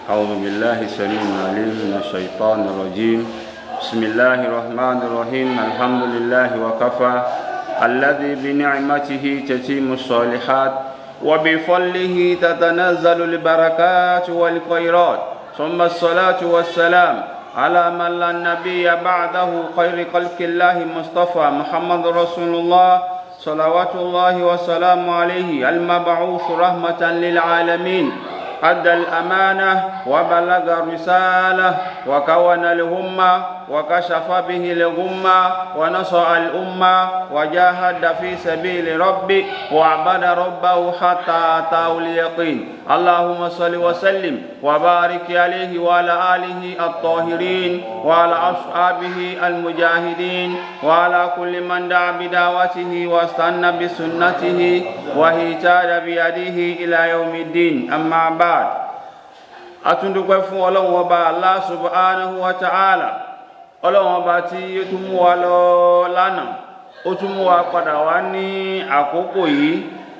أعوذ بالله السميع العليم من الشيطان الرجيم. بسم الله الرحمن الرحيم. الحمد لله وكفى الذي بنعمته تتم الصالحات وبفضله تتنزل البركات والخيرات، ثم الصلاة والسلام على من لا نبي بعده خير خلق الله مصطفى محمد رسول الله صلوات الله وسلام عليه المبعوث رحمة للعالمين، أدى الأمانة وبلغ الرسالة وكون الأمة وكشف به الغمة ونصر الأمة وجاهد في سبيل ربه وعبد ربه حتى أتاه اليقين. اللهم صل وسلم وبارك عليه وعلى آله الطاهرين وعلى أصحابه المجاهدين وعلى كل من دعا بدعوته واستنى بسنته واهتدى بهديه إلى يوم الدين. أما بعد، atúndúpẹ́ fún Ọlọ́run ọba Allah subhanahu wa ta'ala, Ọlọ́run ọba tí ó tún mú wa lọ lánàá, ó tún mú wa padà wá ní àkókò yìí.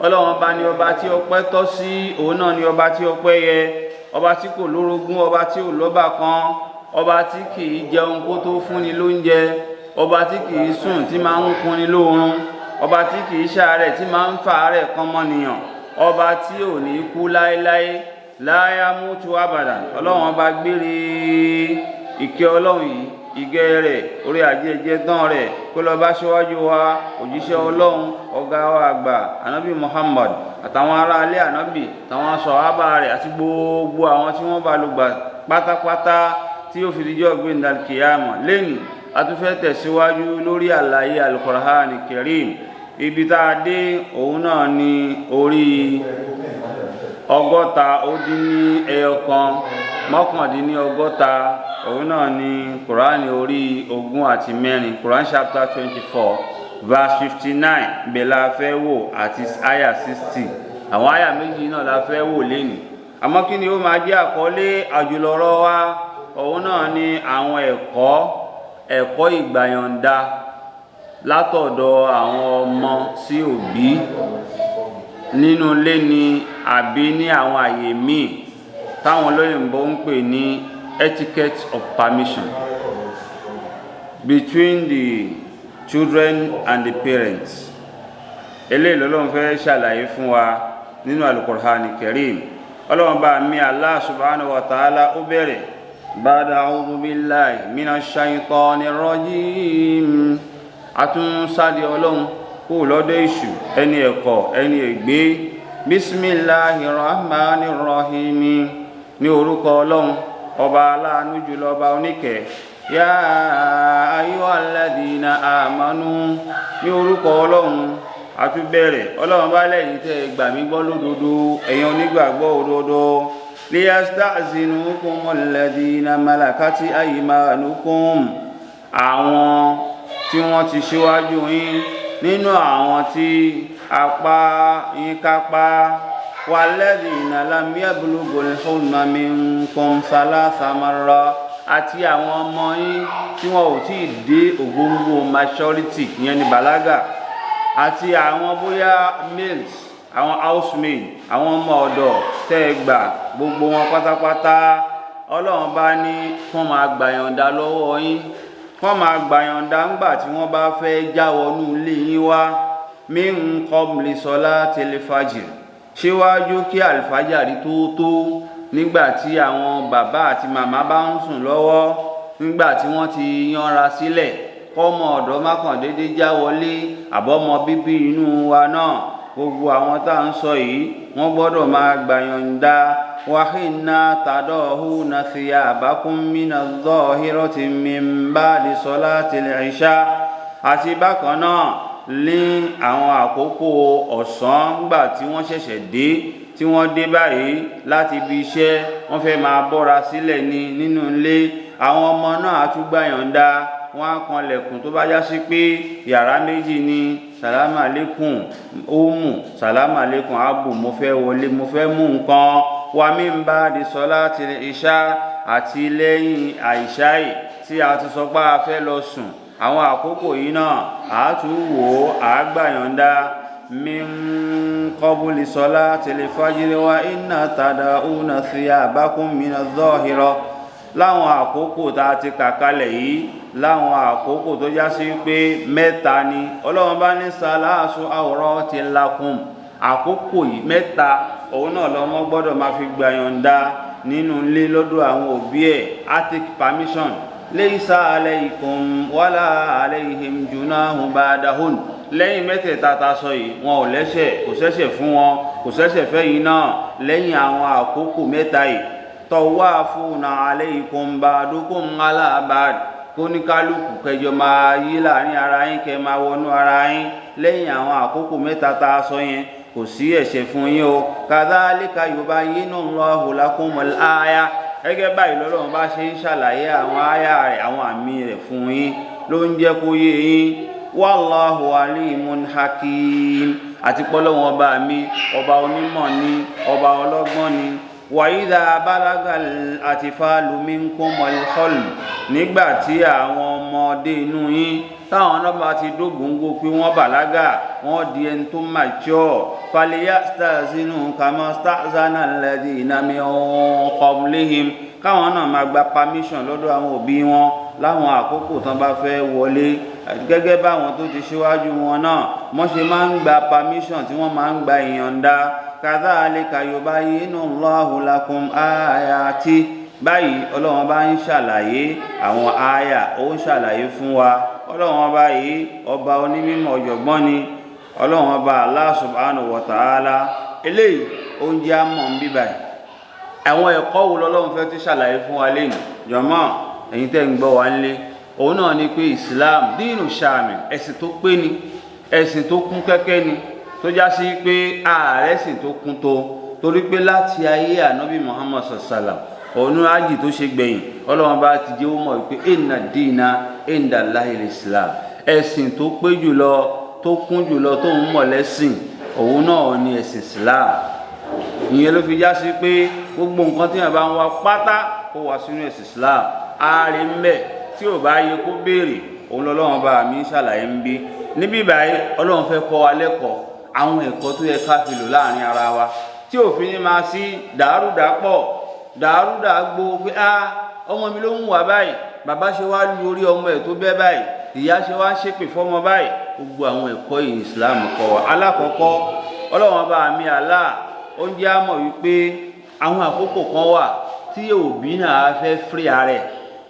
Ọlọ́run ọba ni ọba tí ọpẹ́ tọ́ sí, òun náà ni ọba tí ọpẹ́ yẹ, ọba tí kò lórogún, ọba tí ò lọ́bàkan, ọba tí kìí jẹun kó tó fúnni lóúnjẹ, ọba tí kìí sùn tí máa ń kunni lóorun, ọba tí kìí ṣàárẹ̀ tí máa ń fàárẹ̀ kọ́mọnìyàn, ọba tí ò ní kú láéláé, láyá mútu abadan. Ọlọ́run ọba gbére ìkẹ́ Ọlọ́run yìí, ìgẹ́ rẹ̀, orí àjẹjẹ tán rẹ̀ kó lọ bá ṣíwájú wa òjíṣẹ́ Ọlọ́run, ọ̀gá wa àgbà ànábì Muhammad àtàwọn ará alẹ́ ànábì, àtàwọn sọ̀hábà rẹ̀ àti gbogbo àwọn tí wọ́n bá lò gbà pátápátá tí ó fi dijọ́ gbẹ̀ndàl kìyàmà. Lẹ́yìn a tún fẹ́ tẹ̀síwájú lórí àlàyé al-Qur'an Karim. Ibi tá a dé òun náà ni orí 161 mọ́kàndínlọ́gọ́ta, òun náà ni Kùránì orí 24, Quran chapter 24 verse 59 bẹ́ẹ̀ la fẹ́ wò àti àyà 60. àwọn àyà méjì náà la fẹ́ wò lẹ́nu. Àmọ́ kí ni ó máa jẹ́ àkọlé àjùlọ̀rọ̀ wa? Òun náà ni àwọn ẹ̀kọ́ ìgbàyọ̀ǹda látọ̀dọ̀ àwọn ọmọ sí òbí nínú ilé ni àbí ní àwọn àyè míì táwọn olóyìnbó ń pè ní etiquette of permission between the children and the parents. Eléyìí lọ́lọ́run fẹ́ ṣàlàyé fún wa nínú al-Qur'an Karim. Ọlọ́run bá mi Allah subhanahu wa ta'ala ó bẹ̀rẹ̀ ba'da a'udhu billahi minash shaytanir rajim. Atún sáde Ọlọ́run kó lọ́dọ̀ èṣù, ẹni ẹ̀kọ́, ẹni ègbé. Bismillahir rahmanir rahim. Ní orúkọ Ọlọ́run ọba aláàánú jùlọ, ọba oníkẹ́. Ya ayyuhal ladhina amanu. Ní orúkọ Ọlọ́run àtúbẹ̀rẹ̀. Ọlọ́run bá lẹ́yìn tẹ́ gbà mí gbọ́ lódodo, ẹ̀yin onígbàgbọ́ òdodo. Liyasta'zinukumul ladhina malakati aymanukum. Àwọn tí wọ́n ti ṣíwájú yín nínú àwọn tí apá yín kápá. Walladhina lam yablughul hulma minkum thalatha marra. Àti àwọn ọmọ yín tí wọ́n ò tí ì dé ògóńgó maturity, ìyẹn ni bàlágà. Àti àwọn bóyá males, àwọn housemaid, àwọn ọmọ ọ̀dọ̀ tẹ́ gbà, gbogbo wọn pátápátá. Ọlọ́run bá ní wọ́n máa gbàyọ̀ǹda lọ́wọ́ yín, wọ́n máa gbàyọ̀ǹda ńgbà tí wọ́n bá fẹ́ jáwọnú ilé yín wá. Min qabli salatil fajr, síwájú kí àlùfájàrí tó, nígbà tí àwọn bàbá àti màmá bá ń sùn lọ́wọ́, nígbà tí wọ́n ti yanra sílẹ̀ kọ́mọ ọ̀dọ́ má kàn déédéé já wọlé, àbọ́mọ bíbí inú wa náà. Gbogbo àwọn tá à ń sọ yìí wọ́n gbọ́dọ̀ máa gbàyọ̀ǹda. Wàhínà tadahuna thiyabakum minaz zahirati min ba'di salatil isha. Àti bákan náà ní àwọn àkókò ọ̀sán nígbà tí wọ́n ṣẹ̀ṣẹ̀ dé, tí wọ́n dé báyìí láti ibi iṣẹ́, wọ́n fẹ́ máa bọ́ra sílẹ̀ nínú ilé. Àwọn ọmọ náà á tún gbàyọ̀ǹda, wọ́n á kanlẹ̀kùn tó bá já sí pé yàrá méjì ni. Sàlámù alékùn Umu, sàlámù alékùn Abu, mo fẹ́ wọlé, mo fẹ́ mú nǹkan. Wa min ba'di salatil isha. Àti lẹ́yìn àìṣáì tí a ti sọ pé a fẹ́ lọ sùn, àwọn àkókò yìí náà a tún wò ó, a gbàyọ̀ǹda. min qabli salatil fajri wa inna tada'una thiyabakum minadh-dhahira. láwọn àkókò tá a ti kà kalẹ̀ yìí láwọn àkókò tó já sí pé mẹ́ta ni Ọlọ́run bá ní salasu awratin lakum. àkókò yìí mẹ́ta òun náà lọ́mọ gbọ́dọ̀ máa fi gbàyànjá nínú ilé lọ́dọ̀ àwọn òbí ẹ̀ á take permission. laysa alaykum wala alayhim junahun ba'dahun. lẹ́yìn mẹ́tẹ̀ẹ̀ta ta sọ yìí wọn ò lẹ́ṣẹ̀, kò ṣẹ̀ṣẹ̀ fún wọn, kò ṣẹ̀ṣẹ̀ fẹ́yìn náà lẹ́yìn àwọn àkókò mẹ́ta yìí. tawafuna alaykum ba'dukum ala ba'd. kóníkálùkù kẹjọ máa yí láàrin ara yín, kẹ máa wọnú ara yín lẹ́yìn àwọn àkókò mẹ́ta ta sọ yẹn, kò sí ẹ̀ṣẹ̀ fún yín o. kadhalika yubayyinu Allahu lakumul aya. gẹ́gẹ́ báyìí lọ́lọ́run bá ṣe ń ṣàlàyé àwọn àyà rẹ̀, àwọn àmì rẹ̀ fún yín ló ń jẹ́ kó yé yín. wallahu alimun hakim. àti pọ́lọ́wọ́n ọba mi ọba onímọ̀ ni, ọba ọlọ́gbọ́n ni. wa idha balagal atfalu minkumul hulm. nígbà tí àwọn ọmọdé inú yín táwọn náà bá ti dógóńgó pé wọ́n bàlágà, wọ́n di ẹni tó mature. falyastazinu kama sta'zana alladhina min qablihim. káwọn náà máa gba permission lọ́dọ̀ àwọn òbí wọn láwọn àkókò tán bá fẹ́ wọlé, gẹ́gẹ́ báwọn tó ti ṣíwájú wọn náà wọ́n ṣe máa ń gba permission tí wọ́n máa ń gba ìyọ̀ǹda. kadhalika yubayyinu Allahu lakum ayati. báyìí Ọlọ́run bá ń ṣàlàyé àwọn àyà, ó ń ṣàlàyé fún wa. Ọlọ́run ọba yìí ọba onímọ̀ ọ̀jọ̀gbọ́n ni. Ọlọ́run ọba Allah subhanahu wa ta'ala eléyìí oúnjẹ àmọ́ ń bí báyìí. àwọn ẹ̀kọ́ wo lọ́lọ́run fẹ́ ti ṣàlàyé fún wa lẹ́yìn jọmọ́ ẹ̀yin tẹ́ ń gbọ́ wa nílé. òun náà ni pé Islam dínú shamil, ẹ̀sìn tó pé ni, ẹ̀sìn tó kún kẹ́kẹ́ ni, tó já sí pé ààrẹ sìn tó kún tó, torí pé láti ayé ànábì Muhammad sallam òun ájì tó ṣe gbẹ̀yìn Ọlọ́run bá ti jẹ́ ó mọ̀ pé inna dina inda Allahil Islam. ẹ̀sìn tó pé jùlọ, tó kún jùlọ, tó ń mọ̀ lẹ́sìn, òun náà ni ẹ̀sìn Islam. ìyẹn ló fi já sí pé gbogbo nǹkan tí yẹn bá ń wá pátá kó wá sínú ẹ̀sìn Islam. ààrẹ ń bẹ tí ò bá yẹ kó béèrè, òun lọ́lọ́run bá mi ṣàlàyé ń bí. níbí báyìí Ọlọ́run fẹ́ kọ́ wa lẹ́kọ̀ọ́ àwọn ẹ̀kọ́ tó yẹ ká fi lò láàrin ara wa, tí òfin ní máa sí dàrúdàpọ̀, dàrúdàgbò pé ọmọ mi ló ń wà báyìí, bàbá ṣe wá lu orí ọmọ ẹ̀ tó bẹ́ báyìí, ìyá ṣe wá ṣépè fọ́mọ báyìí. gbogbo àwọn ẹ̀kọ́ yìí Islam kọ́ wa. alákọ̀ọ́kọ́ Ọlọ́run bá mi Allah ó ń jẹ́ àmọ̀ wípé àwọn àkókò kan wà tí òbí náà fẹ́ free ara ẹ̀,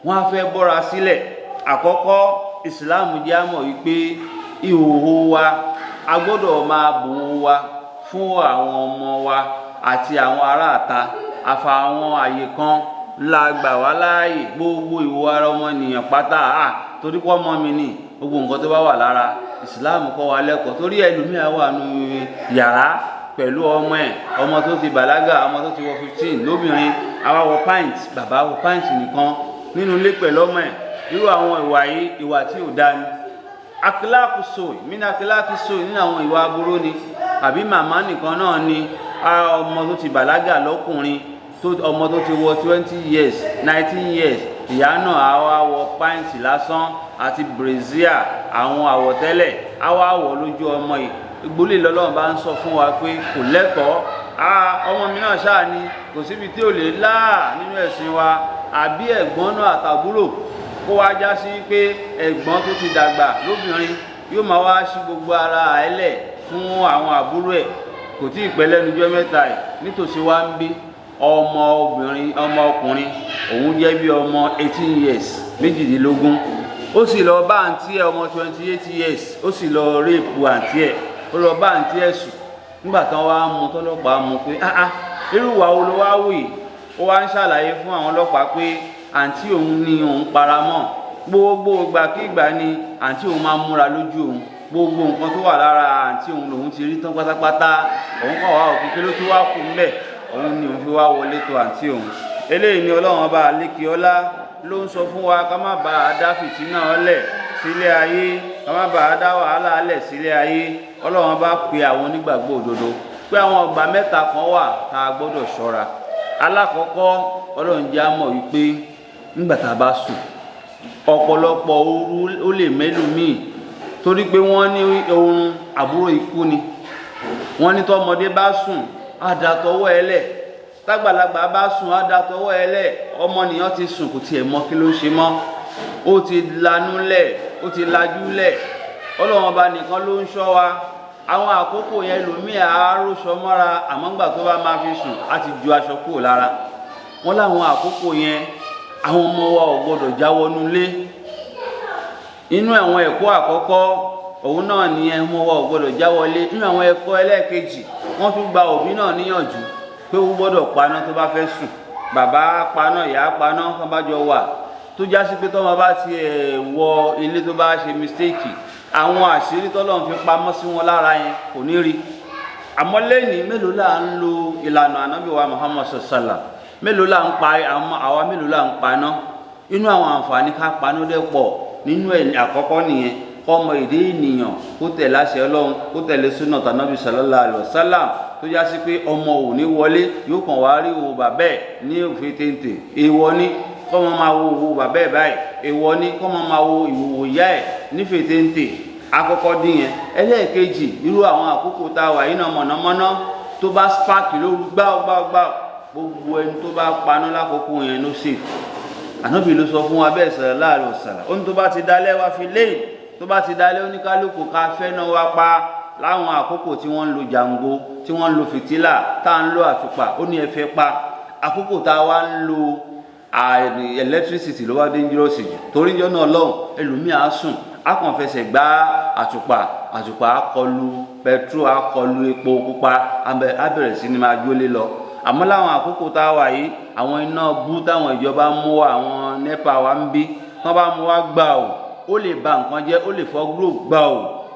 wọ́n á fẹ́ bọ́ra sílẹ̀. àkọ́kọ́ Islam jẹ́ àmọ̀ wípé ìhòòhò wa a gbọ́dọ̀ máa bò wa fún àwọn ọmọ wa àti àwọn aráàta. àfà àwọn àyè kan la gbà wá láàyè. gbogbo ìwọ ara ọmọnìyàn pátá torí pọ́ mọ́ mi ní gbogbo nǹkan tó bá wà lára Islam kọ́ wa lẹ́kọ̀ọ́. torí ẹlòmíà wà nù yàrá pẹ̀lú ọmọ ẹ̀, ọmọ tó ti bàlágà, ọmọ tó ti wọ 15 lóbìnrin, àwa wọ pint, bàbá wọ pint nìkan nínú ilé pẹ̀lú ọmọ ẹ̀. irú àwọn ìwà yìí ìwà tí ò dá ni. akíláàkù sóì mí ní akíláàkù sóì nínú àwọn ìwà aburú ni. àbí màmá nìkan náà ni ọmọ tó ti bàlágà lọ́kùnrin, ọmọ tó ti wọ 20 years 19 years, ìyá náà á wá wọ pint lásán àti brazier, àwọn àwọ̀tẹ́lẹ̀ á wá wọ̀ lójú ọmọ yìí. ìgbólé lọ́lọ́run bá ń sọ fún wa pé kò lẹ́tọ̀ọ́. ọmọ mi náà ṣáà ni, kò síbi tí ò lè láà nínú ẹ̀sìn wa. àbí ẹ̀gbọ́n náà àtàbúrò kó wá já sí pé ẹ̀gbọ́n tó ti dàgbà lóbìnrin yóò máa wá sí gbogbo ara ẹlẹ̀ fún àwọn àbúrò ẹ̀. kò tí ì pẹ́ lẹ́nu jọ́ mẹ́ta ẹ̀ nítòsí wa ń bí ọmọ ọkùnrin òun jẹ́ bí ọmọ 18 years méjìdínlógún. ó sì lọ bá àǹtí ẹ̀ ọmọ 28 years, ó sì lọ réèpù àǹtí ẹ̀, ó lọ bá àǹtí ẹ̀ sùn. nígbà tán wá mú tọ́lọ́pàá mú pé irú ìwà wo ló wá wù yìí. ó wá ń ṣàlàyé fún àwọn ọlọ́pàá pé àǹtí òun ni òun paramọ́. gbogbo ìgbàkígbà ni àǹtí òun máa ń múra lójú òun. gbogbo nǹkan tó wà lára àǹtí òun lòun ti rí tán pátápátá. òun kàn wá òkè kí ló tún wá kù ńbẹ̀, òun ni òun fi wá wọlé tó àǹtí òun. eléyìí ni Ọlọ́run ọba àlékè ọlá ló ń sọ fún wa ká má bàa dá fìtínà ọlẹ̀ sílé ayé, ká má bàa dá wàhálà ọlẹ̀ sílé ayé. Ọlọ́run bá pe àwọn onígbàgbọ́ òdodo pé àwọn ọgbà mẹ́ta kan wà tá a gbọ́dọ̀ ṣọ́ra. alákọ̀ọ́kọ́ Ọlọ́run jẹ́ á mọ̀ wípé nígbà tá a bá sùn ọ̀pọ̀lọpọ̀ ooru ó lè mẹ́lòmíì, torí pé wọ́n ní oorun àbúrò ikú ni. wọ́n ní tọ́mọdé bá sùn á da tọwọ́ ẹ̀ lẹ̀, tágbàlagbà bá sùn á da tọwọ́ ẹ̀ lẹ̀. Ọmọnìyàn ti sùn kò tiẹ̀ mọ̀ kí ló ṣe mọ́, ó ti lanú lẹ̀, ó ti lajú lẹ̀. Ọlọ́run ọba nìkan ló ń ṣọ́ wa. Àwọn àkókò yẹn lòmíì àáròṣọ mọ́ra, àmọ́ ńgbà tó bá máa fi sùn á ti ju aṣọ kúrò lára. Wọ́n láwọn àkókò yẹn àwọn ọmọ wa ò gbọdọ̀ jáwọ́nú lé. Inú àwọn ẹ̀kọ́ àkọ́kọ́ òun náà ni ọmọ wa ò gbọdọ̀ jáwọ́lé. Nínú àwọn ẹ̀kọ́ ẹlẹ́ẹ̀kejì, wọ́n tún gba òbí náà níyànjú pé ó gbọdọ̀ paná tó bá fẹ́ sùn. Bàbá paná, ìyá paná, tó bá jọ wà, tó já sí pé tọ́mọ bá ti wọ ilé tó bá ṣe mistake, àwọn àṣírí tọ́lọ́run fi pamọ́ sí wọn lára yẹn kò ní rí. Àmọ́ lẹ́ni mélòó là ń lo ìlànà Ànábì wa Muhammad sallallahu, mélòó là ń pa àwa mélòó là ń paná. Inú àwọn àǹfààní ká paná dẹ̀ pọ̀. Nínú ẹ̀ àkọ́kọ́ nìyẹn, kọ́mọ èdè ènìyàn kó tẹ̀lé àṣẹ Ọlọ́run, kó tẹ̀lé súnà tànábì sallallahu alaihi wasallam, tó já sí pé ọmọ ò ní wọlé yóò kàn wá rí òwò bàbá ẹ̀ ní òfin téńté. Èèwọ̀ ni kọ́mọ máa wo òwò bàbá ẹ̀ báyìí, èèwọ̀ ni kọ́mọ máa wo ìwòwò ìyá ẹ̀ nífẹ̀ẹ́ téńté. Àkọ́kọ́ dín yẹn. Ẹlẹ́ẹ̀kejì, irú àwọn àkókò tá a wà yìí náà, mọ̀nàmọ́ná tó bá spark lóru gbáwgbáwgbáw, gbogbo ẹni tó bá paná lákòókò yẹn ló safe. Ànábì ló sọ fún wa bẹ́ẹ̀ sallallahu alaihi wasallam. Ó ní tó bá ti dalẹ́ wá fi lé, tó bá ti dalẹ́ oníkálukú ká fẹ́ náà wá pa. Láwọn àkókò tí wọ́n ń lo jàǹgó, tí wọ́n ń lo fìtílà, tá à ń lo àtùpà, ó ní ẹ fẹ́ pa. Àkókò tá a wá ń lo electricity ló wá dangerous jù. Torí jọ́ náà lọ́hùn ẹlòmíì á sùn, á kàn fẹsẹ̀ gbá àtùpà á kọlu petrol, á kọlu epo pupa, á bẹ̀rẹ̀ sí ni máa jólé lọ. Àmọ́ láwọn àkókò tá a wà yìí, àwọn iná bú táwọn ìjọba mú wa, àwọn NEPA wa ń bí, tán bá mú wa gbà ó lè ba nǹkan jẹ́, ó lè fọ́ gúrò gbà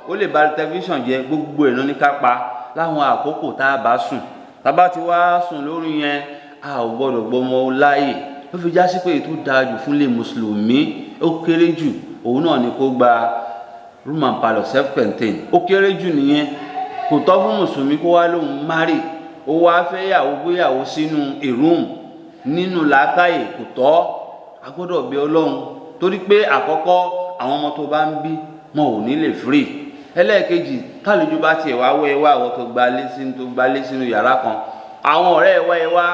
ó lè ba tẹlifíṣàn jẹ́, gbogbo ẹ̀ ló ní ká pa láwọn àkókò tá a bá sùn. Tá bá ti wá sùn lórí yẹn, a ò gbọdọ̀ gbọmọ láàyè. Ló fi já sí pé ètò dáa jù fún lè mùsùlùmí ó kéré jù, òun náà ni kó gba room and parlour self-contained. Ó kéré jù nìyẹn. Kò tọ́ fún mùsùlùmí kó wá lóhun márì, ó wá fẹ́ yàwó gbéyàwó sínú ìrúùm nínú làákàyè, kò tọ́. A gbọ́dọ̀ bí Ọlọ́run, torí pé àkọ́kọ́ àwọn ọmọ tó bá ń bí wọn ò ní lè free. Ẹlẹ́ẹ̀kejì, kálejò bá tiẹ̀ wá wọ́ ẹ wá, àwọn tó gbalé sínú yàrá kan, àwọn ọ̀rẹ́ ẹ wá ẹ wá,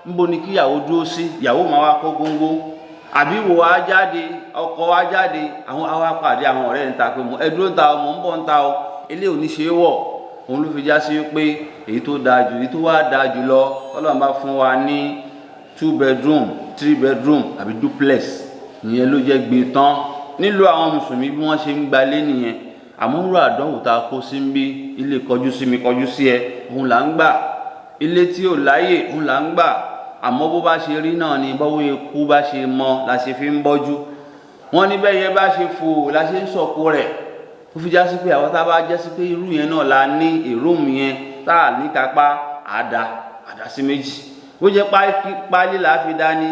níbo ni kíyàwó dúró sí? Ìyàwó máa wá kó góńgó, àbí wo wá jáde, ọkọ wá jáde, àwọn àwa pàdé àwọn ọ̀rẹ́ ń ta pé ẹ dúró ń ta ọmọ ń bọ̀ ń ta ọ, ilé ò ní ṣe é wọ̀. Òun ló fi já sí pé èyí tó dáa jù, èyí tó wá dáa jù lọ, Ọlọ́run bá fún wa ní 2 bedroom 3 bedroom àbí duplex, ìyẹn ló jẹ́ gbé tán. Nílò àwọn mùsùlùmí bí wọ́n ṣe ń gbalé nìyẹn. Àmọ́ ń rò àdánwò tá a kó sí ń bí, ilé kọjú sí mi kọjú sí ẹ, òun là ń gbà. Ilé tí ò láyè, òun là ń gbà. Àmọ́ bó bá ṣe rí náà ni bọ́wọ́ ikú bá ṣe mọ la ṣe fi ń bọ́jú. Wọ́n ní bẹ́ẹ̀ yẹ bá ṣe fò la ṣe ń sọ̀kò rẹ̀. Ó fi já sí pé àwọn tá a bá jẹ́ sí pé irú yẹn náà la ní ìrúùmù yẹn tá a ní kápá àdá sí méjì. Bó jẹ́ páálí là á fi dání,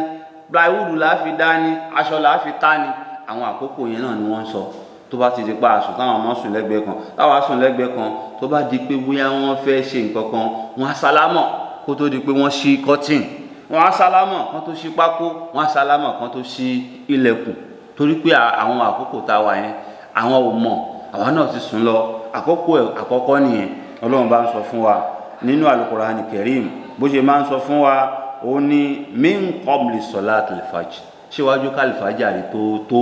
plywood là á fi dání, aṣọ là á fi ká ni. Àwọn àkókò yẹn náà ni wọ́n ń sọ. Tó bá ti di pa àsùn táwọn ọmọ sùn lẹ́gbẹ̀ẹ́ kan, táwa sùn lẹ́gbẹ̀ẹ́ kan, tó bá di pé bóyá wọ́n fẹ́ ṣe nǹkan kan, wọ́n á sálámọ̀ kó tó di pé wọ́n ṣí curtain. Wọ́n á sálámọ̀ kan tó ṣí pákó, wọ́n á sálámọ̀ kan tó ṣí ilẹ̀kùn. Torí pé àwọn àkókò tá a wà yẹn, àwọn ò mọ̀, àwa náà ti sùn lọ. Àkókò àkọ́kọ́ nìyẹn. Ọlọ́run bá ń sọ fún wa nínú Al-Qur'an Karim, bó ṣe máa ń sọ fún wa, ó ní min qabli salatil fajr, síwájú kálífàjárì tó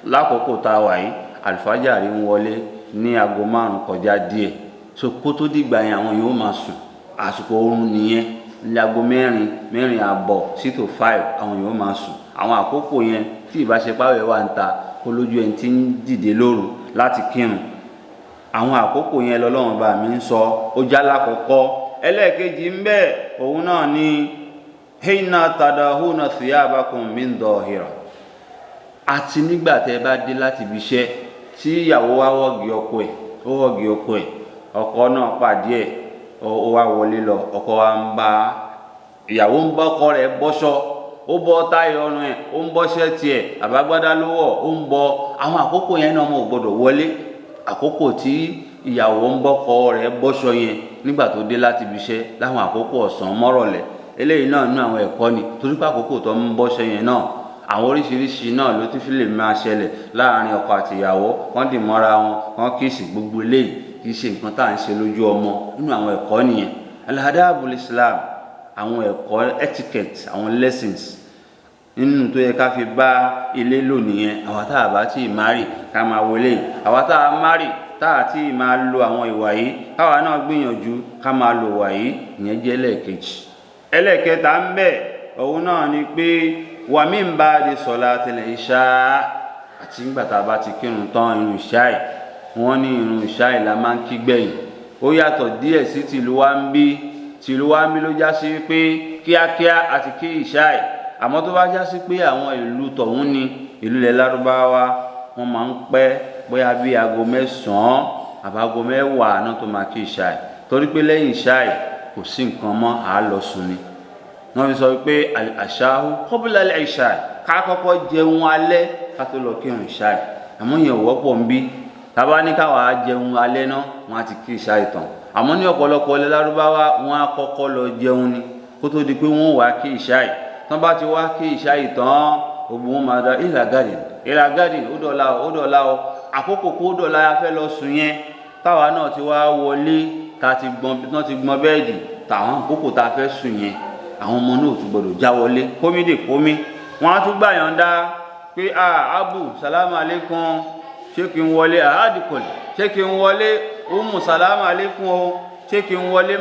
lákòókò tá a wà yìí. Àlùfájàrí ń wọlé ní aago 5 kọjá díẹ̀, so kó tó dìgbà yẹn àwọn yóò máa sùn. Àsìkò oorun nìyẹn, ní aago 4 àbọ̀ sí tó 5 àwọn yóò máa sùn. Àwọn àkókò yẹn tí ìbáṣepáwẹ̀ wà ń ta kó lójú ẹni tí ń dìde lóru láti kírun. Àwọn àkókò yẹn lọ́lọ́run bá mi ń sọ, ó já lákọ̀ọ́kọ́. Ẹlẹ́ẹ̀kejì ń bẹ, òun náà ni hina tadahuna thiyabakum min dahira. Àti nígbà tẹ́ bá dé láti ibi iṣẹ́ tí ìyàwó wá wọ́gi ọkọ ẹ̀, ọkọ náà pàdé ẹ̀, ó wá wọlé lọ, ọkọ wa ń bá ìyàwó ń bọ́ ọkọ rẹ̀ bọ́ṣọ, ó bọ́ táyà ọrùn ẹ̀, ó ń bọ́ṣẹ́ tiẹ̀, àbágbádá ló wọ̀, ó ń bọ́. Àwọn àkókò yẹn náà mo gbọ́dọ̀ wọlé. Àkókò tí ìyàwó ń bọ́kọ rẹ̀ bọ́ṣọ yẹn nígbà tó dé láti ibi iṣẹ́, láwọn àkókò ọ̀sán mọ́rọ̀lẹ́, eléyìí náà nínú àwọn ẹ̀kọ́ ni. Torí pé àkókò tó ń bọ́ṣọ yẹn náà, àwọn oríṣiríṣi náà ló ti fi lè máa ṣẹlẹ̀ láàrin ọkọ àti ìyàwó. Wọ́n dì mọ́ra wọn, wọ́n kíìsì, gbogbo eléyìí kì í ṣe nǹkan tá à ń ṣe lójú ọmọ nínú àwọn ẹ̀kọ́ nìyẹn. Al-adabul Islam, àwọn ẹ̀kọ́ etiquette, àwọn lessons nínú tó yẹ ká fi bá ilé lò nìyẹn. àwa tá a bá tí ì márì ká máa wọlé, àwa tá a márì tá a tí ì máa lo àwọn ìwà yìí káwa náà gbìyànjú ká máa lo ìwà yìí. ìyẹn jẹ́ ẹlẹ́ẹ̀kejì. ẹlẹ́ẹ̀kẹta ń bẹ òun náà ni pé wa min ba'di salatil isha, àti nígbà tá a bá ti kírun tán irun ìṣáì. wọ́n ní irun ìṣáì la máa ń kí gbẹ̀yìn. ó yàtọ̀ díẹ̀ sí tìlú wa ń bí. tìlú wa ń bí ló já sí pé kíákíá àti kí ìṣáì. àmọ́ tó bá já sí pé àwọn ìlú tọ̀hún ni ìlú ilẹ̀ Lárúbáwá, wọ́n máa ń pẹ́ bóyá bí aago 9 àbágo 10 náà tó máa kí ìṣáì, torí pé lẹ́yìn ìṣáì kò sí nǹkan mọ́, àá lọ sùn ni. wọ́n fi sọ pé al-ashā'u qabla al-'ishā', ká kọ́kọ́ jẹun alẹ́ ká tó lọ kírun ìṣáì. àmọ́ yẹn ò wọ́pọ̀ ń bí. tábà ní káwa jẹun alẹ́ náà wọ́n á ti kí ìṣáì tán. àmọ́ ní ọ̀pọ̀lọpọ̀ ilẹ̀ Lárúbáwá wọ́n á kọ́kọ́ lọ jẹun ni kó tó di pé wọ́n wá kí ìṣáì. tán bá ti wá kí ìṣáì tán, gbogbo wọn máa da ìlà gádìn ó dọ̀la o àkókò kó dọ̀la ya fẹ́ lọ sùn yẹn. táwa náà ti wá wọlé tá ti gbọ́n bẹ́ẹ̀dì táwọn àkókò tá a fẹ́ sùn yẹn, àwọn ọmọ náà tún gbọdọ̀ já wọlé kómi. wọ́n á tún gbà yọ̀ǹda pé abu salamu alaikum, ṣé kí n wọlé? àádìkọ̀lì ṣé kí n wọlé? umu salamu alaikum o, ṣé kí n wọlé?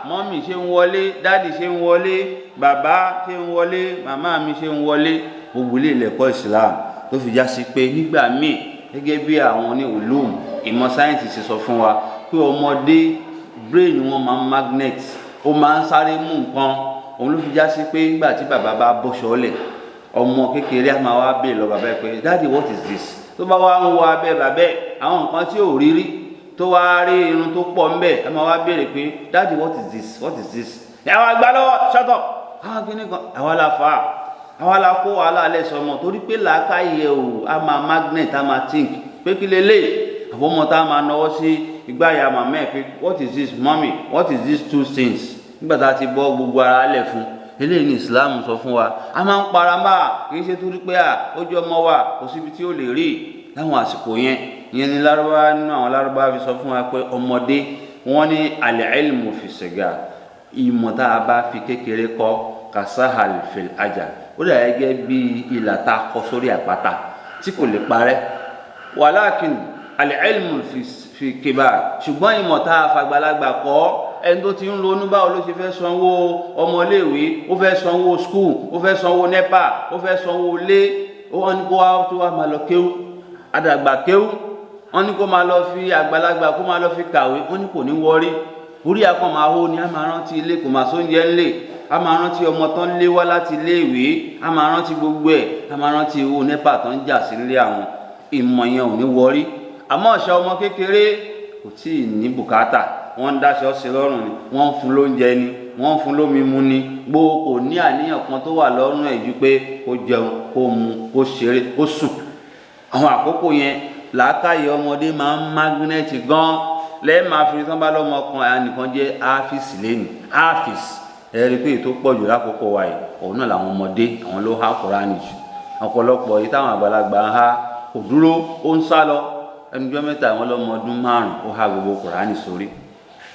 mọ́mì ṣé ń wọlé? dádì ṣé ń wọlé? bàbá ṣé ń wọlé? màmá mi ṣé ń wọlé? gbogbo ilé ilẹ̀kọ́ Islam tó fi já sí pé nígbà míì gẹ́gẹ́ bí àwọn oní ulum ìmọ̀ sáyẹ́ǹsì ṣe sọ fún wa pé ọmọdé brain wọn máa ń magnet, ó máa ń sáré mú nǹkan. òun ló fi já sí pé nígbà tí bàbá bá bọ́ṣọ lẹ̀, ọmọ kékeré á máa wá bèèrè lọ bàbá ẹ pé daddy what is this? tó bá wá ń wọ abẹ́ bàbá ẹ àwọn nǹkan tí ò rí rí, tó wá rí irun tó pọ̀ ń bẹ̀, á máa wá bèèrè pé daddy what is this? àwọn àgbà lọ́wọ́ shut up. àwọn kìíní kan àwa la fà á, àwa la kó wàhálà alẹ́ sọmọ, torí pé làákàyè ò á máa magnet, á máa think pé kí lélẹ̀. àbọ̀mọ̀ tá a máa náwó sí ìgbáyà màmá ẹ̀ pé what is this mommy, what is these two things? nígbà tá a ti bọ́ gbogbo ara lẹ̀ fún. eléyìí ní Islam sọ fún wa. a máa ń parama kì í ṣe torí pé ojú ọmọ wa kò síbi tí ó lè rí láwọn àsìkò yẹn. ìyẹn ní Lárúbáwá, nínú àwọn Lárúbáwá fi sọ fún wa pé ọmọdé wọ́n ní al-ilmu fi sigar, ìmọ̀ tá a bá fi kékeré kọ́ kasahal fil hajar, ó dà gẹ́gẹ́ bí ìlà tá a kọ sórí àpáta tí kò lè parẹ́. walakin al-ilmu fi kibar, ṣùgbọ́n ìmọ̀ tá a fàgbàlagbà kọ́, ẹni tó ti ń ronú báwo ló ṣe fẹ́ sanwó ọmọléèwé, ó fẹ́ sanwó skul, ó fẹ́ sanwó nepa, ó fẹ́ sanwó ilé, wọ́n ní kó wá tó wá máa lọ kéwú, àdàgbà kéwú, wọ́n ní kó máa lọ fi àgbàlagbà kó máa lọ fi kàwé, wọ́n ní kò ní wọrí. orí akọ máa hó ni a máa rántí ilé, kò máa sóúnjẹ ńlé, a máa rántí ọmọ tán lé wá láti ilé ìwé, a máa rántí gbogbo ẹ̀, a máa rántí owó nepa tán jà sí ilé àwọn. ìmọ̀ yẹn ò ní wọrí. àmọ́ ọ̀ṣà ọmọ kékeré kò tíì ní bùkátà, wọ́n ń dáṣọ sí lọ́rùn ni, wọ́n ń fún lóúnjẹ ni, wọ́n ń fún lómi mu ni, gbogbo kò ní àníyàn kan tó wà lọ́rùn ẹ̀ ju pé kó jẹun, kó mu, kó ṣeré, kó sùn. àwọn àkókò yẹn làákàyè ọmọdé máa ń mágínẹ́ẹ̀tì gan. lẹ́ẹ̀ máa fi tán bá lọ́mọ kan ẹnìkan jẹ́ áfíìsì lẹ́nu áfíìsì, ẹ̀rí pé ètò pọ̀ jù lákòókò wa yìí òun náà làwọn ọmọdé, àwọn ló há Kùránì jù. ọ̀pọ̀lọpọ̀ yìí táwọn àgbàlagbà ń há kò dúró, ó ń sá lọ. ẹnujọ́ mẹ́ta àwọn ọlọ́mọ ọdún 5 ó há gbogbo Kùránì sórí.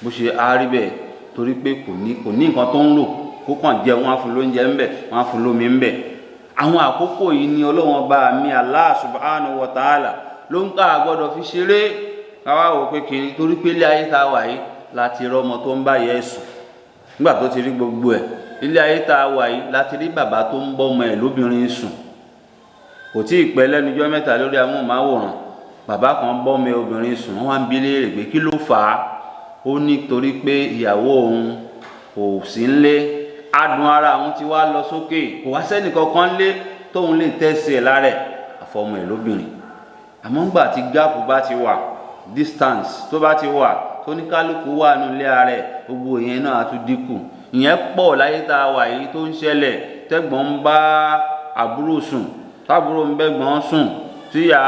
bó ṣe á rí bẹ́ẹ̀ torí pé kò ní nǹkan tó ń lò, kó kàn jẹ, wọ́n á fún lóúnjẹ ńbẹ̀, wọ́n á fún lómi ńbẹ̀. àwọn àkókò yìí ni Ọlọ́hun bá mi Allah subhanahu wa ta'ala ló ń ká gbọ́dọ̀ fi ṣeré. káwá wò pé kìíní torí pé ilé ayé tá a wà yìí láti rí ọmọ tó ń bá yẹ sùn nígbà tó ti rí gbogbo ẹ̀. ilé ayé tá a wà yìí láti rí bàbá tó ń bọ́ ọmọ ẹ̀ lóbìnrin sùn. kò tí ì pẹ́ lẹ́nujọ́ mẹ́ta lórí amóhùnmáwòrán, bàbá kan bọ́ ọmọ obìnrin sùn, wọ́n wá ń bi léèrè pé kí ló fà á. ó ní torí pé ìyàwó òun kò sí ńlé, adùn ara òun ti wá lọ sókè, kò wá sẹ́nì kankan ńlé tóun lè tẹ́sí ẹ̀ lára ẹ̀ àfọmọ ẹ̀ lóbìnrin. àmọ́ ńgbà tí gáàpù bá ti wà, distance tó bá ti wà, tó ní kálukú wà nílé ara ẹ̀, gbogbo ìyẹn náà á tún dínkù. ìyẹn pọ̀ láyé tá a wà yìí tó ń ṣẹlẹ̀. tẹ́gbọ́n ń bá àbúrò sùn, tábúrò ń bẹ́gbọ́n sùn, tíyà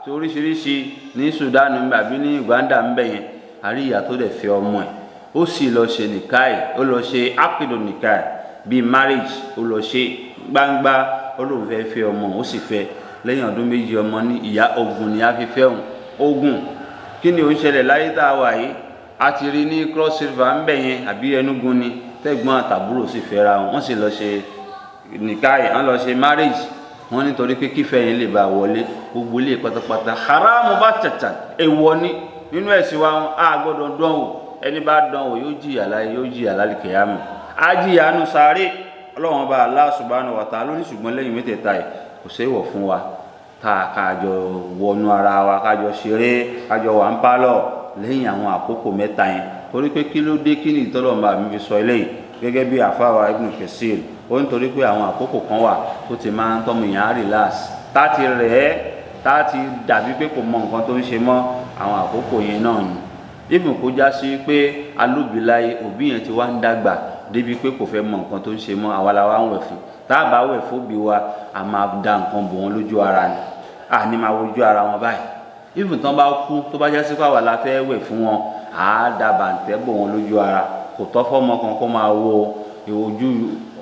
tí oríṣiríṣi ní Sudan àbí ní Uganda ń bẹ̀ yẹn, àrí ìyá tó dẹ̀ fẹ́ ọmọ ẹ̀, ó sì lọ ṣe nìkáì, ó lọ ṣe ákìdò nìkáì bíi marriage, ó lọ ṣe gbangba, ó lóun fẹ́ fẹ́ ọmọ, ó sì fẹ́. lẹ́yìn ọdún 2 ọmọ ní ìyá ogun ni a fi fẹ́ òun. ogun kí ni ó ń ṣẹlẹ̀ láyé tá a wà yìí a ti rí ní Cross River ń bẹ̀ yẹn àbí Enugu ni tẹ́gbọ́n àtàbúrò sì fẹ́ra wọn sì lọ ṣe nìkáyì wọ́n lọ ṣe marriage wọ́n nítorí pé kífẹ́ yẹn lè bá wọlé gbogbo ilé pátápátá haramu bá tẹ̀tà èèwọ̀ ni nínú ẹ̀sìn wa a gbọ́dọ̀ dánwò ẹni bá dánwò yóò jìyà láyé yóò jìyà lálìkẹ́yàmù á jìyà nù sáré ọlọ́run bá Allah subhanahu wa ta'ala lónìí ṣùgbọ́n lẹ́yìn mẹ́tẹ̀ẹ̀ta yìí kò séwọ̀ fún wa kájọ wọnú ara wa kájọ ṣeré kájọ wà ń pálọ̀ lẹ́yìn àwọn àkókò mẹ́ta yẹn torí pé kí ló dé kí ni ìtọ́lọ́mọba mi fi sọ eléyìí gẹ́gẹ́ bí àfáwà Ibn Kathir ó ń torí pé àwọn àkókò kan wà tó ti máa ń tọ́mọ èèyàn á relax táti rẹ̀ ẹ́ táti dàbí pé kò mọ nǹkan tó ń ṣe mọ́ àwọn àkókò yẹn náà ni even kó já sí pé alóbìláyé òbí yẹn ti wá ń dàgbà débi pé kò fẹ́ mọ nǹkan tó ń ṣe mọ́ àwa la wá ń wẹ̀ fún tá a bá wẹ̀ fóbi wa a máa da nǹkan bò wọn lójú ara ni a ní máa wojú ara wọn báyìí even tán bá kú tó bá já sí pé àwa la fẹ́ wẹ̀ fún wọn à á da bàǹtẹ́ bò wọn lójú ara kò tọ́ fọ́mọ kan kó máa wo ojú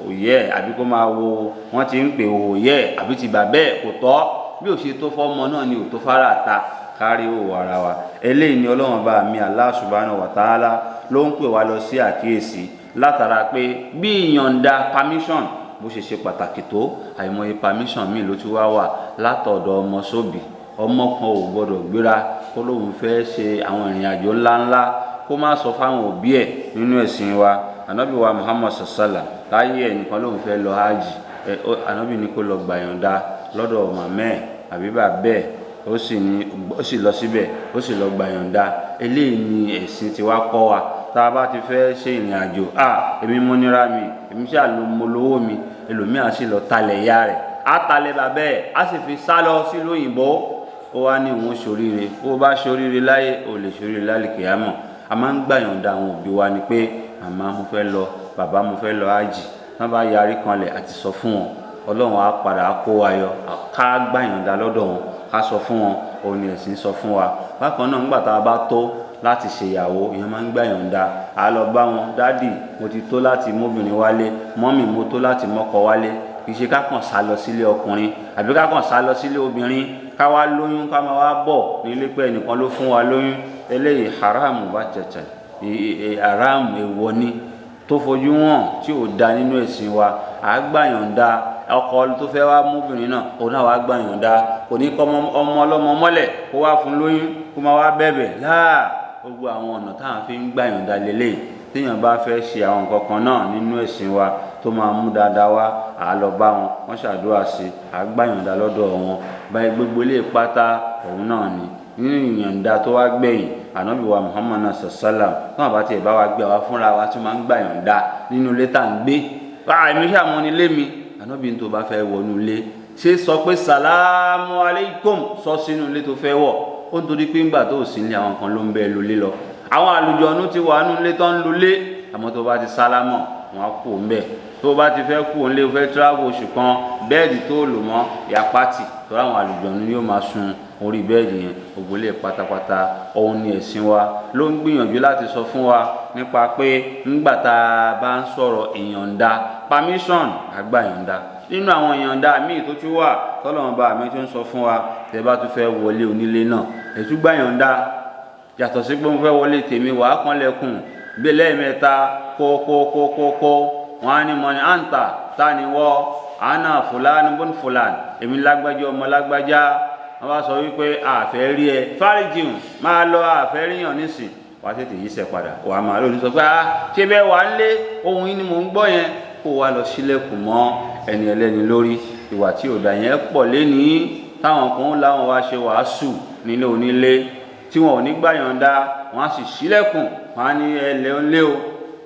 òye àbí kó máa wo wọ́n ti ń pè òye àbí ti bà bẹ́ẹ̀ kò tọ́ bí ò ṣe tó fọ́mọ náà ni ò tó fara ta kárí òwò ara wa eléyìí ni ọlọ́run bá mi Allah subhanahu wa ta'ala ló ń pè wá lọ sí àkíyèsí látara pé bí ìyọ̀ǹda permission bó ṣe ṣe pàtàkì tó àìmọye permission míì ló ti wá wà látọ̀dọ̀ ọmọ sóbì ọmọ kan ò gbọdọ̀ gbéra kó lóun fẹ́ ṣe àwọn ìrìn àjò ńláńlá kó má sọ fáwọn òbí ẹ̀ nínú ẹ̀sìn wa ànábì wa Muhammad sallallahu láyé ẹnìkan lóun fẹ́ lọ hajj ànábì ní kó lọ gbàyànjá lọ́dọ̀ màmẹ́ àbí bàbẹ́ ó sì lọ síbẹ̀ ó sì lọ gbàyànjá eléyìí ni ẹ̀sìn tí wá kọ́ wa tá a bá ti fẹ́ ṣe ìrìn àjò èmi mo nira mi èmi ṣáà mo lówó mi ẹlòmíà sì lọ talẹ̀ ìyá rẹ̀ á talẹ̀ bàbẹ́ á sì fi sá lọ sí lóyìnbó ó wá ní òun ṣoríire ó bá ṣoríire láyé ò lè ṣoríire lálìkìyámọ̀ a máa ń gbàyànjá àwọn òbí wa ni pé màmá mo fẹ́ lọ bàbá mo fẹ́ lọ ájì wọ́n bá yarí kanlẹ̀ àti sọ fún wọn ọlọ́run á padà kó wa yọ ká gbàyànjá lọ́dọ̀ wọn ká sọ fún wọn òun ni ẹ̀sìn sọ fún wa bákan náà nígbà tá a bá tó láti ṣèyàwó ìyẹn máa ń gbàyànjá a lọ bá wọn dádì mo ti tó láti móbìnrin wálé mọ́mì mo tó láti mọ́kọ wálé kì í ṣe ká kàn sá lọ sílé ọkùnrin àbí ká kàn sá lọ sílé obìnrin ká wá lóyún ká máa wá bọ̀ nílé pé ẹnìkan ló fún wa lóyún eléyìí haramu bá tẹ̀tẹ̀ haramu èèwọ̀ ni tó fojú hàn tí ò da nínú ẹ̀sìn wa àgbàyànjá ọkọ tó fẹ́ wá móbìnrin náà òun náà wá gbàyànjá kò ní kọ́ ọmọ ọlọ́mọ mọ́lẹ̀ kó wá fún lóyún kó máa wá bẹ̀bẹ̀ láà gbogbo àwọn ọ̀nà táwọn fi ń gbàyànjá lélẹ̀ téèyàn bá fẹ́ ṣe àwọn nǹkan kan náà nínú ẹ̀sìn wa tó máa mú dáadáa wá à lọ bá wọn wọ́n ṣàdúrà sí àgbàyànjá lọ́dọ̀ wọn báyìí gbogbo ilé pátá òun náà ni nínú ìyànjá tó wá gbẹ̀yìn ànábì wa Muhammad sallam náà bá tiẹ̀ bá wa gbé wa fúnra wa tí máa ń gbàyànjá nínú ilé tá à ń gbé èmi ṣàmọ́ ní ilé mi ànábì tó bá fẹ́ wọnú ilé ṣé sọ pé salamu aleikum sọ sínú ilé tó fẹ́ wọ̀ ó ń torí pé ńgbà tó sì ní àwọn kan ló ń bẹ lólé lọ àwọn àlùjọ̀nú ti wà nínú ilé tó ń lólé àmọ́ tó bá ti sálámọ̀ wọn á kú ń bẹ̀ tó bá ti fẹ́ kú òun lé o fẹ́ travel oṣù kan bẹ́ẹ̀dì tó lò mọ́ yàpátì tó láwọn àlùjọ̀nú yóò máa sun orí bẹ́ẹ̀dì yẹn ògbólé pátápátá òun ni ẹ̀sìn wa ló ń gbìyànjú láti sọ fún wa nípa pé ńgbà tá a bá ń sọ̀rọ̀ ìyọ̀ǹda permission àgbàyọ̀ǹda nínú àwọn ìyọ̀ǹda míì tó tún wà tọ́lọ́run bá mi tó ń sọ fún wa tẹ́ bá tún fẹ́ wọlé onílé náà ètú gbàyọ̀ǹda yàtọ̀ sí pé mo fẹ́ wọlé tèmi wàá kànlẹ̀kùn gbé lẹ́ẹ̀mẹ́ta kó wọn á ní mọ́ni àǹtà tá ni wọ́ àánà fúlàní bọ́n fúlàní èmi lágbájá ọmọ lágbájá wọn bá sọ wípé àfẹ́ rí ẹ fáríjìn máa lọ àfẹ́ ríyàn nísìn wà á tètè yíṣẹ́ padà wà á máa lórí sọ pé ṣé bẹ́ẹ̀ wà á lé ohun yìí ni mò ń gbọ́ yẹn kó wá lọ sílẹ̀kùn mọ́ ẹni ẹlẹ́ni lórí ìwà tí ò dá yẹn pọ̀ lénìí táwọn kan láwọn wá ṣe wàásù nílé onílé tí wọn ò ní gbàyànjá wọn á sì sílẹ̀kùn wọn á ní ẹlẹ́ ńlé o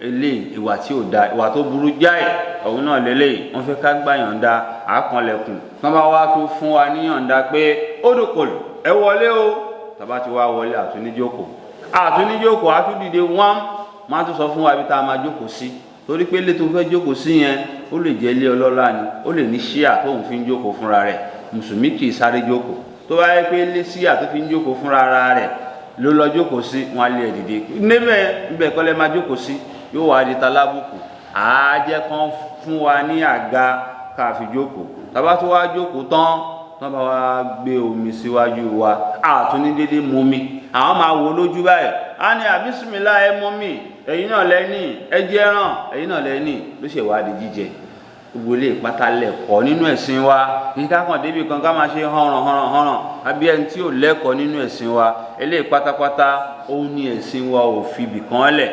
eléyìí ìwà tí ò da ìwà tó burú jáì òun náà lélẹ́yìí wọ́n fẹ́ ká gbàyànjá àkànlẹ̀kùn wọ́n bá wá tó fún wa níyànjá pé ó dòkòlù ẹ wọlé o tàbá ti wá wọlé àtúníjókòó àtúndìde wọ́n máa tún sọ fún wa ibi tá a máa jókòó sí torí pé ilé tó fẹ́ jókòó sí yẹn ó lè jẹ́ ilé ọlọ́lá ni ó lè ní ṣíà tóun fi ń jókòó fúnra rẹ̀ mùsùlùmí kì í sáré jókòó tó bá yẹ pé ilé ṣíà tó fi ń jókòó fúnra rẹ̀ ló lọ jókòó sí wọn á lé ẹ̀ dìde níbẹ̀ kọ́lẹ́ máa jókòó sí yóò wá di talábùkù àájẹ́ kan fún wa ní àga ká fi jókòó tàbá tó wá jókòó tán tán bá wá gbé omi síwájú wa àtún ní dédé mú mi àwọn máa wo lójú báyìí á ní àbísímìlá ẹ mú mi ẹ̀yin náà lẹ́ni ẹ jẹ ẹran ẹ̀yin náà lẹ́ni ló ṣe wá di jíjẹ gbogbo ilé ìpátá lẹ́kọ̀ọ́ nínú ẹ̀sìn wa kíkà kan débi kan ká máa ṣe hànràn àbí ẹni tí ò lẹ́kọ̀ọ́ nínú ẹ̀sìn wa ilé pátápátá òun ní ẹ̀sìn wa ò fi ibì kan lẹ̀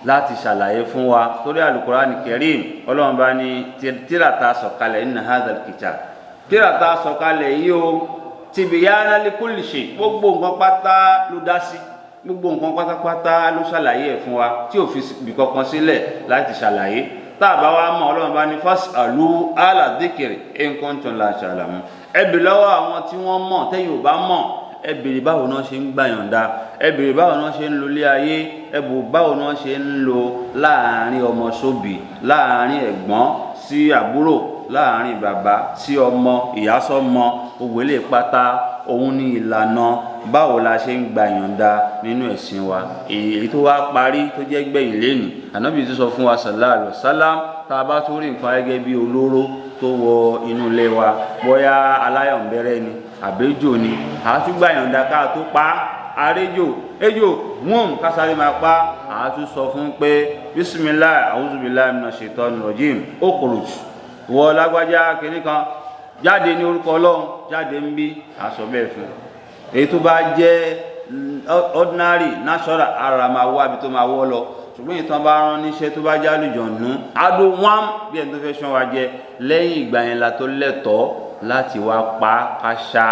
láti ṣàlàyé fún wa torí Al-Qur'ani Karim ọlọ́run bá ní tíra ta sọ̀kalẹ̀ inna hadhal kitab tíra ta sọ̀kalẹ̀ yìí o tibyana likulli shay gbogbo nǹkan pátá ló dá sí gbogbo nǹkan pátápátá ló ṣàlàyé ẹ̀ fún wa tí ò fi ibì kankan sílẹ̀ láti ṣàlàyé tá a bá wá mọ̀ ọlọ́run bá ní fas'alu ala dhikri in kuntum la ta'lamun ẹ bèrè lọ́wọ́ àwọn tí wọ́n mọ̀ tẹ́yìn ò bá mọ̀ ẹ bèrè báwo náà ṣe ń gbàyànda ẹ bèrè báwo náà ṣe ń lo ilé ayé ẹ bò báwo náà ṣe ń lo láàrin ọmọ sóbì láàrin ẹ̀gbọ́n sí àbúrò láàrin bàbá sí ọmọ ìyá sọ́mọ gbogbo ilé pátá òun ní ìlànà báwo la ṣe ń gbàyànda nínú ẹ̀sìn wa èyí tó wá parí tó jẹ́ gbẹ̀yìn lẹ́nu ànábì tó sọ fún wa sallallahu alaihi wasallam tá a bá tó rí nǹkan gẹ́gẹ́ bí olóró tó wọ inú ilé wa bóyá aláyọ̀nbẹ́rẹ́ ni àbẹ́jò ni àtúgbàyànda ká tó pa àrẹ́jò ejò wọ́n kásáré máa pa àtún sọ fún pé bismillah a'udzubillahi minash shaitani rajim ukhruj wọ lágbájá kìíní kan jáde ní orúkọ ọlọ́run jáde ń bí àṣọ bẹ́ẹ̀ fún èyí tó bá jẹ́ ordinary natural ara máa wá bí tó máa wọ́ lọ ṣùgbọ́n ìtàn bá rán níṣẹ́ tó bá jálùjọ̀nù adó wọ́n bí ẹni tó fẹ́ ṣán wa jẹ lẹ́yìn ìgbà yẹn la tó lẹ́tọ̀ọ́ láti wá pa káṣá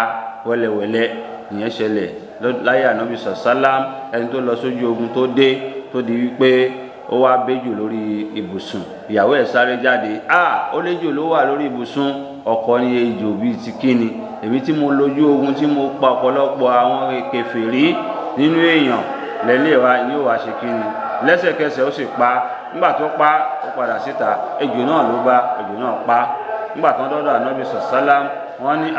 wẹ́lẹ́wẹ́lẹ́ ìyẹn ṣẹlẹ̀ láyé ànábì sàlám ẹni tó lọ sójú ogun tó dé tó di wípé ó wá béjò lórí ibùsùn ìyàwó ẹ̀ sáré jáde ó léjò ló wà lórí ibùsùn ọkọ ní ejò bíi ti kíni èmi tí mo lójú ogun tí mo pa ọ̀pọ̀lọpọ̀ àwọn kèfèrí nínú èèyàn lẹ́lẹ́ wa ni ó wá ṣe kíni lẹ́sẹ̀kẹsẹ̀ ó sì pa nígbà tó pa ó padà síta ejò náà ló bá ejò náà pa nígbà tó dọ́dọ̀ ànábì sàlám wọ́n ní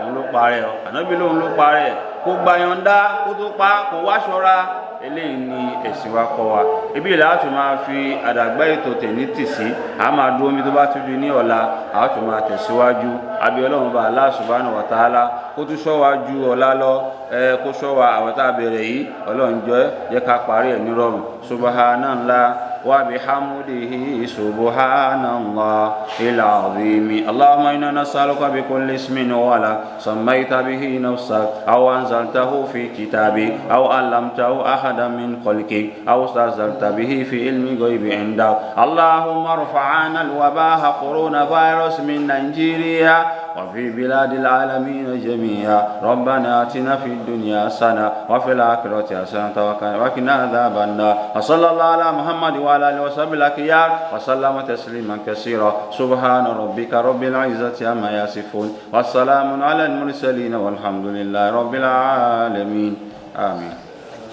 òun ló parẹ́ ọ ànábì lóun ló parẹ́ kó gbayọ̀ǹda kó tó pa kó wá ṣọ́ra eléyìí ni ẹ̀sìn wa kọ́ wa ibi ìlà àtún máa fi àdàgbà ètò tèmi tì sí a máa dúró mi tó bá tún di ní ọ̀la àtún máa tẹ̀síwájú àbí ọlọ́run bá Allah subhanahu wa ta'ala kó tún ṣọ́ wa ju ọ̀la lọ kó ṣọ́ wa àwọn tá a bẹ̀rẹ̀ yìí ọlọ́run jẹ́ ká parí ẹ̀ nírọ̀rùn subhanallah wa bihamdihi subhanallahil azim allahumma inna nas'aluka bi kulli ismin huwa lak sammayta bihi nafsak aw anzaltahu fi kitabik aw 'allamtahu أحدا من خلقك أو استأثرت به في علم الغيب عندك اللهم ارفع عنا الوباء كورونا فيروس من نيجيريا وفي بلاد العالمين جميعا ربنا آتنا في الدنيا حسنة وفي الآخرة حسنة وقنا عذاب النار وصلى الله على محمد وعلى آله وصحبه الأخيار وسلم تسليما كثيرا سبحان ربك رب العزة عما يصفون والسلام على المرسلين والحمد لله رب العالمين آمين.